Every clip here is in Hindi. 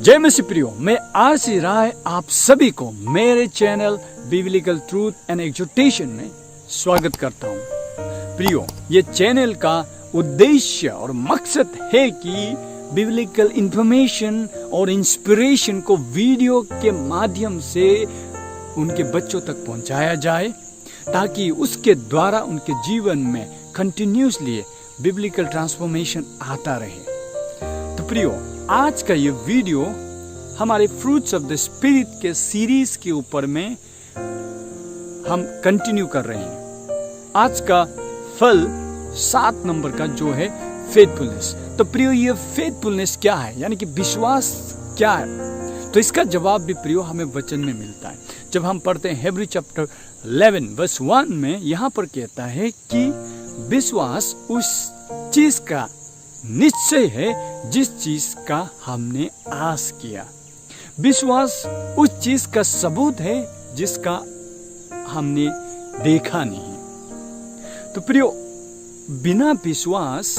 जय मसीह प्रियो, मैं आरसी राय आप सभी को मेरे चैनल बिब्लिकल ट्रूथ एंड एक्सोर्टेशन में स्वागत करता हूं। प्रियो, ये चैनल का उद्देश्य और मकसद है कि बिब्लिकल इंफॉर्मेशन और इंस्पिरेशन को वीडियो के माध्यम से उनके बच्चों तक पहुंचाया जाए, ताकि उसके द्वारा उनके जीवन में कंटिन्यूसली बिब्लिकल ट्रांसफॉर्मेशन आता रहे। तो प्रियो, आज का ये वीडियो हमारे फ्रूट्स ऑफ द स्पिरिट के सीरीज के ऊपर में हम कंटिन्यू कर रहे हैं। आज का फल 7 नंबर का जो है फेथफुलनेस। तो प्रियो, ये फेथफुलनेस क्या है, यानी कि विश्वास क्या है? तो इसका जवाब भी प्रियो हमें वचन में मिलता है। जब हम पढ़ते हैं हिब्रू चैप्टर 11 वर्स 1 में, यहाँ पर कहता है कि विश्वास उस चीज का निश्चय है जिस चीज का हमने आस किया। विश्वास उस चीज का सबूत है जिसका हमने देखा नहीं। तो प्रियो, बिना विश्वास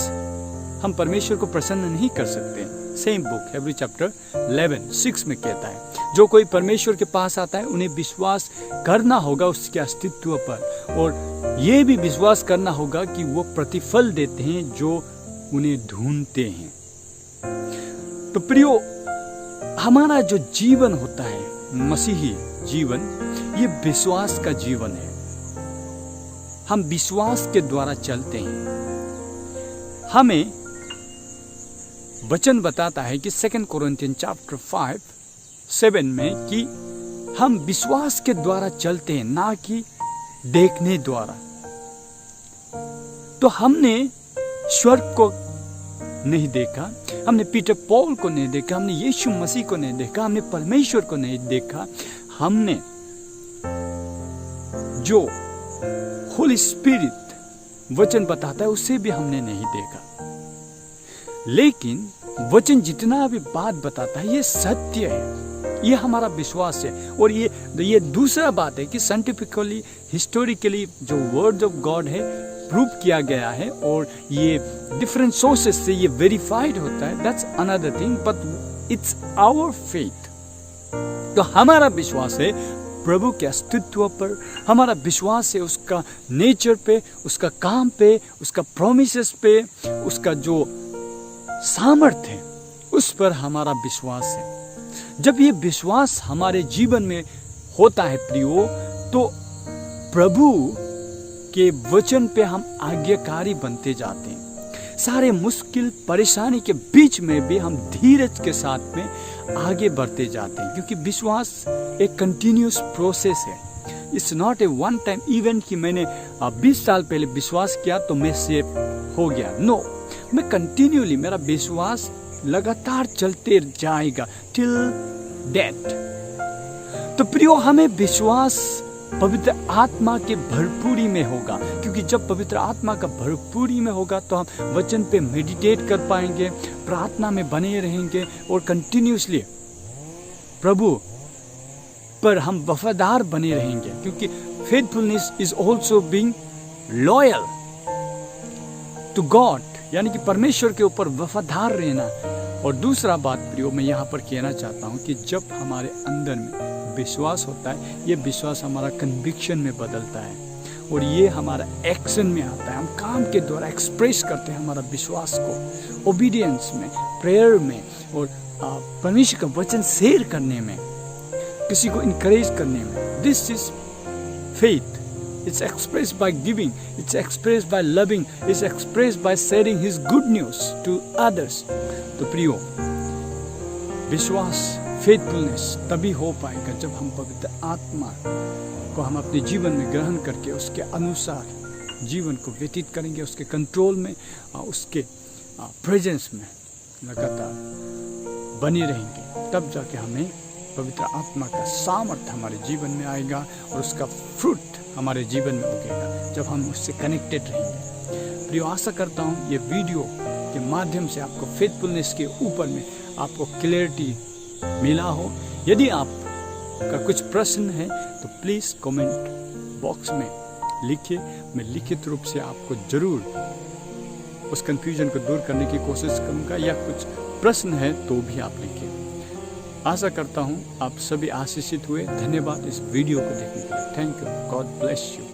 हम परमेश्वर को प्रसन्न नहीं कर सकते। सेम बुक हिब्रू चैप्टर 11:6 में कहता है, जो कोई परमेश्वर के पास आता है उन्हें विश्वास करना होगा उसके अस्तित्व पर, और ये भी विश्वास करना होगा कि वो प्रतिफल देते हैं जो उन्हें ढूंढते हैं। तो प्रियो, हमारा जो जीवन होता है मसीही जीवन, ये विश्वास का जीवन है। हम विश्वास के द्वारा चलते हैं। हमें वचन बताता है कि 2 कोरिन्थियन चैप्टर 5:7 में कि हम विश्वास के द्वारा चलते हैं, ना कि देखने द्वारा। तो हमने स्वर्ग को नहीं देखा, हमने पीटर पॉल को नहीं देखा, हमने यीशु मसीह को नहीं देखा, हमने परमेश्वर को नहीं देखा। हमने जो होली स्पिरिट वचन बताता है उसे भी हमने नहीं देखा। लेकिन वचन जितना भी बात बताता है ये सत्य है, ये हमारा विश्वास है। और ये दूसरा बात है कि साइंटिफिकली, हिस्टोरिकली जो वर्ड ऑफ गॉड है प्रूव किया गया है, और ये डिफरेंट सोर्सेस से ये वेरीफाइड होता है। That's another thing, but it's our faith. तो हमारा विश्वास है प्रभु के अस्तित्व पर, हमारा विश्वास है उसका नेचर पे, उसका काम पे, उसका प्रोमिसेस पे, उसका जो सामर्थ्य है उस पर हमारा विश्वास है। जब ये विश्वास हमारे जीवन में होता है प्रियो, तो प्रभु के वचन पे हम आज्ञाकारी बनते जाते हैं। सारे मुश्किल परेशानी के बीच में भी हम धीरज के साथ में आगे बढ़ते जाते हैं, क्योंकि विश्वास एक कंटिन्यूस प्रोसेस है। It's not a one time event कि मैंने 20 साल पहले विश्वास किया तो मैं सेव हो गया। नो, मैं कंटिन्यूली, मेरा विश्वास लगातार चलते जाएगा टिल डेथ। तो प्रियो, हमें विश्वास पवित्र आत्मा के भरपूरी में होगा, क्योंकि जब पवित्र आत्मा का भरपूरी में होगा तो हम वचन पे मेडिटेट कर पाएंगे, प्रार्थना में बने रहेंगे, और कंटिन्यूसली प्रभु पर हम वफादार बने रहेंगे। क्योंकि faithfulness is also being loyal to God, यानी कि परमेश्वर के ऊपर वफादार रहना। और दूसरा बात प्रियो, मैं यहाँ पर कहना चाहता हूँ कि जब हमारे अंदर में विश्वास होता है, ये विश्वास हमारा कन्विक्शन में बदलता है, और ये हमारा एक्शन में आता है। हम काम के द्वारा एक्सप्रेस करते हैं हमारा विश्वास को, ओबीडियंस में, प्रेयर में, और परमेश्वर का वचन शेयर करने में, किसी को इनकरेज करने में। This is faith. It's expressed by giving, it's expressed by loving, it's expressed by sharing His good news to others. तो प्रियो, विश्वास, फेथफुलनेस तभी हो पाएगा जब हम पवित्र आत्मा को हम अपने जीवन में ग्रहण करके उसके अनुसार जीवन को व्यतीत करेंगे, उसके कंट्रोल में, उसके प्रेजेंस में लगातार बने रहेंगे। तब जाके हमें पवित्र आत्मा का सामर्थ्य हमारे जीवन में आएगा, और उसका फ्रूट हमारे जीवन में उगेगा जब हम उससे कनेक्टेड रहेंगे। प्रियो, आशा करता हूँ ये वीडियो के माध्यम से आपको फेथफुलनेस के ऊपर में आपको क्लैरिटी मिला हो। यदि आपका कुछ प्रश्न है तो प्लीज़ कमेंट बॉक्स में लिखिए। मैं लिखित रूप से आपको जरूर उस कंफ्यूजन को दूर करने की कोशिश करूँगा, या कुछ प्रश्न है तो भी आप लिखिए। आशा करता हूँ आप सभी आशीषित हुए। धन्यवाद इस वीडियो को देखने के लिए। Thank you. God bless you.